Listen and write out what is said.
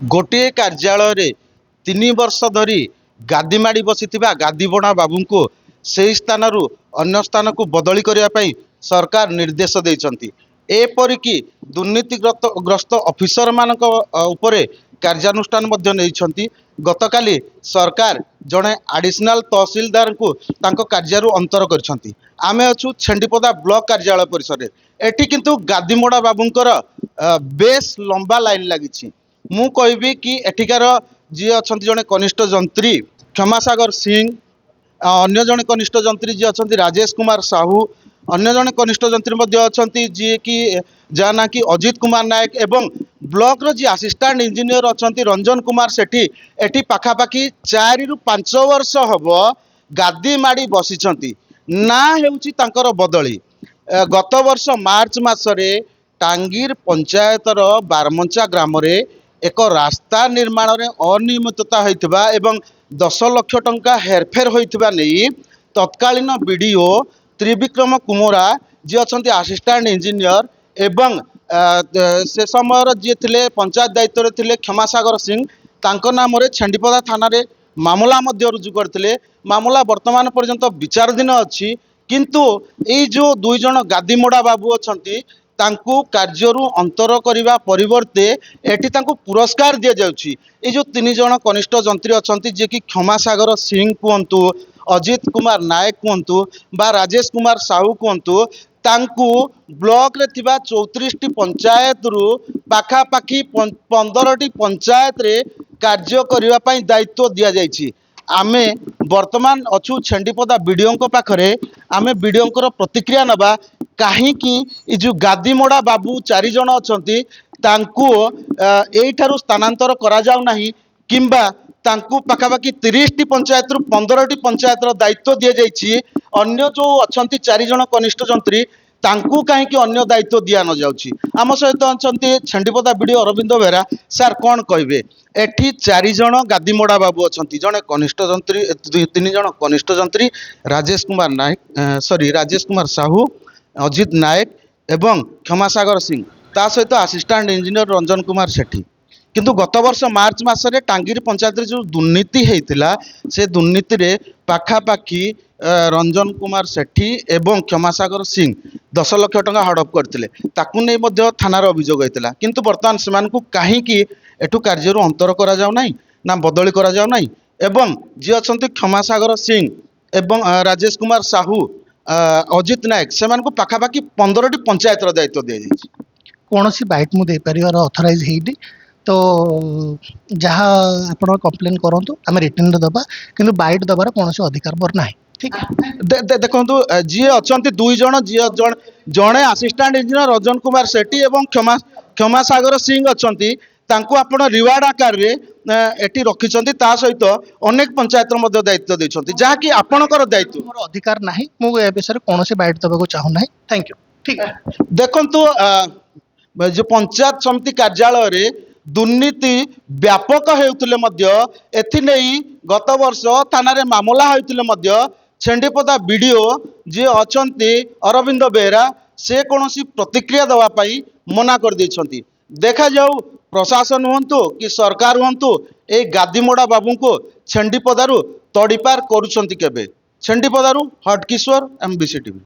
गोटे कार्यालय 3 वर्ष धरी गादी माड़ी बसीथिबा गादीबणा बाबू को से स्थान अन्य स्थान को बदली करने सरकार निर्देश देइछंती। एपरिकी दुर्नीतिग्रस्त ऑफिसर मानक उपरे कार्यानुष्ठान मध्य नेइछंती। गतकाली सरकार जड़े एडिशनल तहसीलदार को तांको कार्यारु अंतर करछंती। आमे अछु छेंडीपदा ब्लॉक कार्यालय परिसर एठी किंतु गादीमोड़ा बाबूंकर बेस लंबा लाइन लगी। मु कहबी कि एठिकार जी अच्छा जड़े कनिष्ठ जंत्री क्षमासागर सिंह, अन्य जड़े कनिष्ठ जंत्री जी अच्छा राजेश कुमार साहू, अन्य जड़े कनिष्ठ जंत्री अच्छा जी कि जहाँ ना कि अजित कुमार नायक एवं ब्लॉक रो जी असिस्टेंट इंजीनियर अच्छा रंजन कुमार सेठी एठी पाखापाखि 4 ରୁ 5 वर्ष हम गादी माड़ी बसी ना हेउची तांकर बदली। गत वर्ष मार्च मासरे टांगीर पंचायतर बारमंचा ग्राम रे एक रास्ता निर्माण रे अनियमितता होइथिबा एवं 10 लाख टंका हेरफेर होइथिबा नहीं तत्कालीन बीडीओ त्रिविक्रम कुमरा जी अच्छा असिस्टेंट इंजीनियर एवं से समय जी थे पंचायत दायित्व थे क्षमासागर सिंह तांको नाम रे छेंडीपदा थाना रे मामला मध्य रुजु करथिले। मामला वर्तमान पर्यंत विचाराधीन अछि किंतु एई जो 2 जण गादीमोड़ा बाबू अछंती तांकु कार्यरू अंतर करिवा परिवर्ते एठी तांकु पुरस्कार दिया जाउछि। ए जो 3 जण कनिष्ठ जंत्री अछंती जे कि क्षमासागर सिंह कुहंतु, अजित कुमार नायक कुहंतु बा राजेश कुमार साहू कुहंतु तांकु ब्लॉक रे थिबा 34 टी पंचायत रु पाखापाखि 15 टी पंचायत रे कार्य करिवा पई दायित्व दिया जाइछि। आमे वर्तमान अछु छेंडीपदा बीडीओ पाखरे आमे बीडीओ प्रतिक्रिया नबा कहीं ये जो गादीमोड़ा बाबू 4 जण अछंती तांकु एठारु स्थानांतर करा जाउ नाही किंबा तांकु पाखापाखि 30 टी पंचायत रु 15 टी पंचायत रो दायित्व दिया जाइछि। अन्य जो अछंती 4 जण कनिष्ठ जंत्री तांकु कहीं अन्य दायित्व दिया न जाउछि। आम सहित अछंती छेंडीपदा बीडीओ अरविंद बेहरा सर कोन कहबे एठी 4 जण गादीमोड़ा बाबू अछंती जणे कनिष्ठ जंत्री 3 जण कनिष्ठ जंत्री राजेश कुमार नायक राजेश कुमार साहू, अजित नायक एवं क्षमासागर सिंह ता सहित असिस्टेंट इंजीनियर रंजन कुमार सेठी किंतु गत वर्ष मार्च मासरे टांगीर पंचायत रे जो दुर्नीति हेइतिला से दुर्नीति रे पाखापाखि रंजन कुमार सेठी एवं क्षमासागर सिंह 10 लाख टंका हड़प करथिले ताकु नै मध्य थानार अभियोग होइतिला किंतु वर्तमान सेमानकु काहीकि एठु कार्यरू अंतर करा जाउ नै ना बदली करा जाउ नै एवं जे अछंती क्षमासागर सिंह एवं राजेश कुमार साहू, अजित नायक से पाखापाखि 15 टी पंचायत दायित्व दि जाइए। कौन सी बैट मुझे पार अथराइज है तो जहाँ आप कंप्लेन करूँ आम रिटर्न दबा कि बैट दबार कौन अधिकार मोर ना। ठीक देखो जी अच्छा 2 जण जी जड़े असिस्टेंट इंजीनियर रंजन कुमार सेठी और क्षमासागर सिंह अच्छा तांको आपण रिवार्ड आकार रे एटी रखिछंती ता सहित अनेक पंचायत मध्य दायित्व देइछंती जहाँकि आपणकर दायित्व मोर अधिकार नाही मु ए विषय कौन सी बैट दबाको चाहू नाही। Thank you. ठीक है देखंतु जो पंचायत समिति कार्यालय रे दुर्नीति व्यापक हेउथिले मध्य एथि नै गत वर्ष थाना रे मामला होइथिले मध्य छेंडीपदा बीडीओ जे अछंती अरविंद बेहरा से कौनसी प्रतिक्रिया दवा पाई मना कर देइछंती। देखा जाऊ प्रशासन हुंतु कि सरकार हुंतु ए गादीमोड़ा बाबू को छेंडीपदारू तड़ीपार करुछंती केबे। छेंडीपदारू हटकिशोर, MBC टीवी।